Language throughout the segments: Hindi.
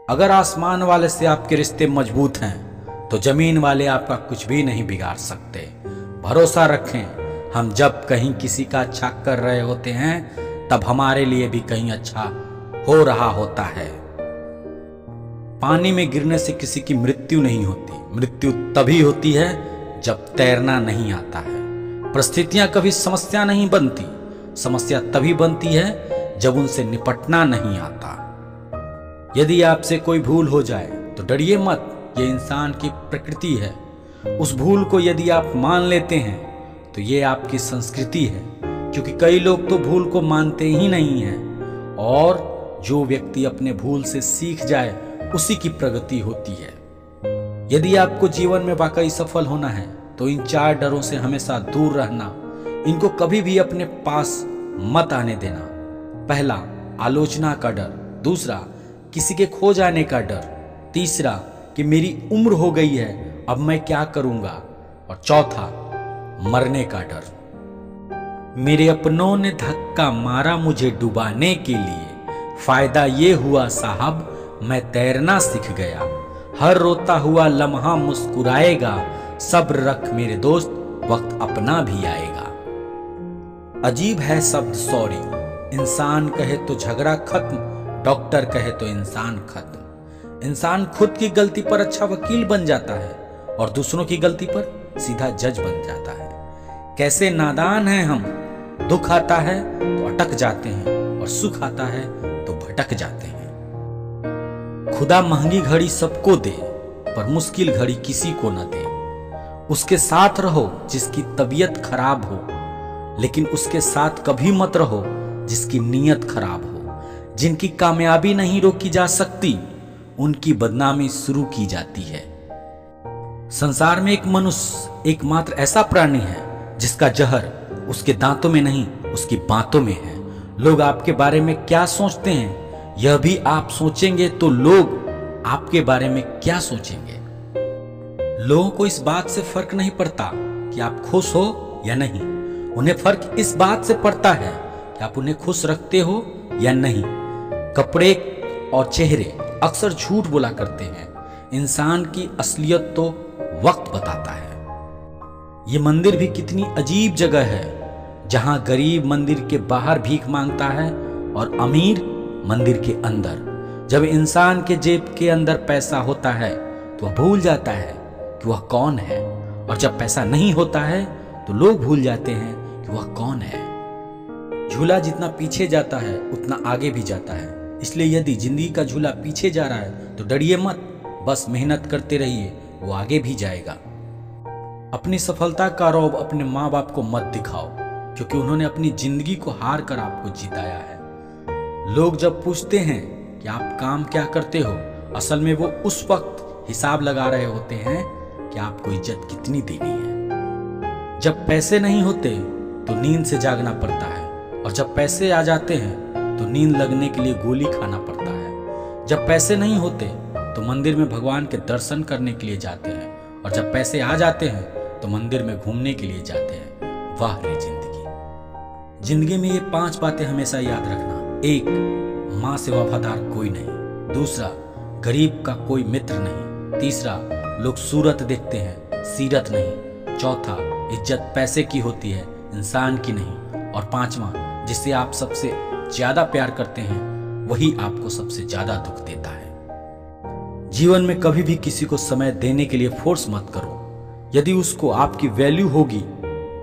अगर आसमान वाले से आपके रिश्ते मजबूत हैं तो जमीन वाले आपका कुछ भी नहीं बिगाड़ सकते। भरोसा रखें, हम जब कहीं किसी का अच्छा कर रहे होते हैं तब हमारे लिए भी कहीं अच्छा हो रहा होता है। पानी में गिरने से किसी की मृत्यु नहीं होती, मृत्यु तभी होती है जब तैरना नहीं आता है। परिस्थितियां कभी समस्या नहीं बनती, समस्या तभी बनती है जब उनसे निपटना नहीं आता। यदि आपसे कोई भूल हो जाए तो डरिए मत, ये इंसान की प्रकृति है। उस भूल को यदि आप मान लेते हैं तो ये आपकी संस्कृति है, क्योंकि कई लोग तो भूल को मानते ही नहीं हैं और जो व्यक्ति अपने भूल से सीख जाए उसी की प्रगति होती है। यदि आपको जीवन में वाकई सफल होना है तो इन 4 डरों से हमेशा दूर रहना, इनको कभी भी अपने पास मत आने देना। पहला, आलोचना का डर। दूसरा, किसी के खो जाने का डर। तीसरा, कि मेरी उम्र हो गई है अब मैं क्या करूंगा। और चौथा, मरने का डर। मेरे अपनों ने धक्का मारा मुझे डुबाने के लिए, फायदा ये हुआ साहब मैं तैरना सीख गया। हर रोता हुआ लम्हा मुस्कुराएगा, सब्र रख मेरे दोस्त वक्त अपना भी आएगा। अजीब है शब्द सॉरी, इंसान कहे तो झगड़ा खत्म, डॉक्टर कहे तो इंसान खत्म। इंसान खुद की गलती पर अच्छा वकील बन जाता है और दूसरों की गलती पर सीधा जज बन जाता है। कैसे नादान हैं हम, दुख आता है तो अटक जाते हैं और सुख आता है तो भटक जाते हैं। खुदा महंगी घड़ी सबको दे पर मुश्किल घड़ी किसी को न दे। उसके साथ रहो जिसकी तबीयत खराब हो, लेकिन उसके साथ कभी मत रहो जिसकी नीयत खराब हो। जिनकी कामयाबी नहीं रोकी जा सकती उनकी बदनामी शुरू की जाती है। संसार में एक मनुष्य एकमात्र ऐसा प्राणी है जिसका जहर उसके दांतों में नहीं उसकी बातों में है। लोग आपके बारे में क्या सोचते हैं यह भी आप सोचेंगे तो लोग आपके बारे में क्या सोचेंगे। लोगों को इस बात से फर्क नहीं पड़ता कि आप खुश हो या नहीं, उन्हें फर्क इस बात से पड़ता है कि आप उन्हें खुश रखते हो या नहीं। कपड़े और चेहरे अक्सर झूठ बोला करते हैं, इंसान की असलियत तो वक्त बताता है। ये मंदिर भी कितनी अजीब जगह है, जहां गरीब मंदिर के बाहर भीख मांगता है और अमीर मंदिर के अंदर। जब इंसान के जेब के अंदर पैसा होता है तो वह भूल जाता है कि वह कौन है, और जब पैसा नहीं होता है तो लोग भूल जाते हैं कि वह कौन है। झूला जितना पीछे जाता है उतना आगे भी जाता है, इसलिए यदि जिंदगी का झूला पीछे जा रहा है तो डरिए मत, बस मेहनत करते रहिए, वो आगे भी जाएगा। अपनी सफलता का रौब अपने माँ बाप को मत दिखाओ, क्योंकि उन्होंने अपनी जिंदगी को हार कर आपको जिताया है। लोग जब पूछते हैं कि आप काम क्या करते हो, असल में वो उस वक्त हिसाब लगा रहे होते हैं कि आपको इज्जत कितनी देनी है। जब पैसे नहीं होते तो नींद से जागना पड़ता है, और जब पैसे आ जाते हैं तो नींद लगने के लिए गोली खाना पड़ता है। जब पैसे नहीं होते तो मंदिर में भगवान के दर्शन करने के लिए जाते हैं, और जब पैसे आ जाते हैं तो मंदिर में घूमने के लिए जाते हैं। वाह रे जिंदगी। जिंदगी में ये 5 बातें हमेशा याद रखना। 1, माँ से वफादार कोई नहीं। दूसरा, गरीब का कोई मित्र नहीं। तीसरा, लोग सूरत देखते हैं सीरत नहीं। चौथा, इज्जत पैसे की होती है इंसान की नहीं। और 5वां, जिससे आप सबसे ज्यादा प्यार करते हैं वही आपको सबसे ज्यादा दुख देता है। जीवन में कभी भी किसी को समय देने के लिए फोर्स मत करो। यदि उसको आपकी वैल्यू होगी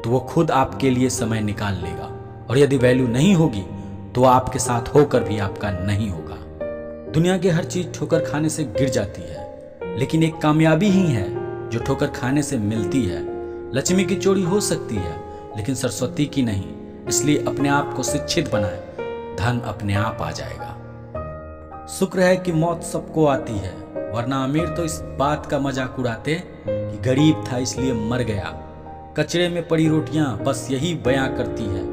तो वो खुद आपके लिए समय निकाल लेगा, और यदि वैल्यू नहीं होगी तो आपके साथ होकर भी आपका नहीं होगा। दुनिया की हर चीज ठोकर खाने से गिर जाती है, लेकिन एक कामयाबी ही है जो ठोकर खाने से मिलती है। लक्ष्मी की चोरी हो सकती है लेकिन सरस्वती की नहीं, इसलिए अपने आप को शिक्षित बनाए, धन अपने आप आ जाएगा। शुक्र है कि मौत सबको आती है, वरना अमीर तो इस बात का मजाक उड़ाते कि गरीब था इसलिए मर गया। कचरे में पड़ी रोटियां बस यही बयां करती है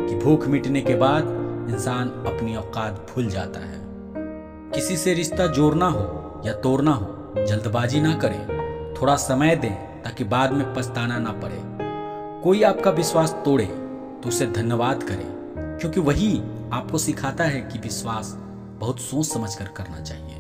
कि भूख मिटने के बाद इंसान अपनी औकात भूल जाता है। किसी से रिश्ता जोड़ना हो या तोड़ना हो जल्दबाजी ना करें, थोड़ा समय दें ताकि बाद में पछताना ना पड़े। कोई आपका विश्वास तोड़े तो उसे धन्यवाद करें, क्योंकि वही आपको सिखाता है कि विश्वास बहुत सोच समझकर करना चाहिए।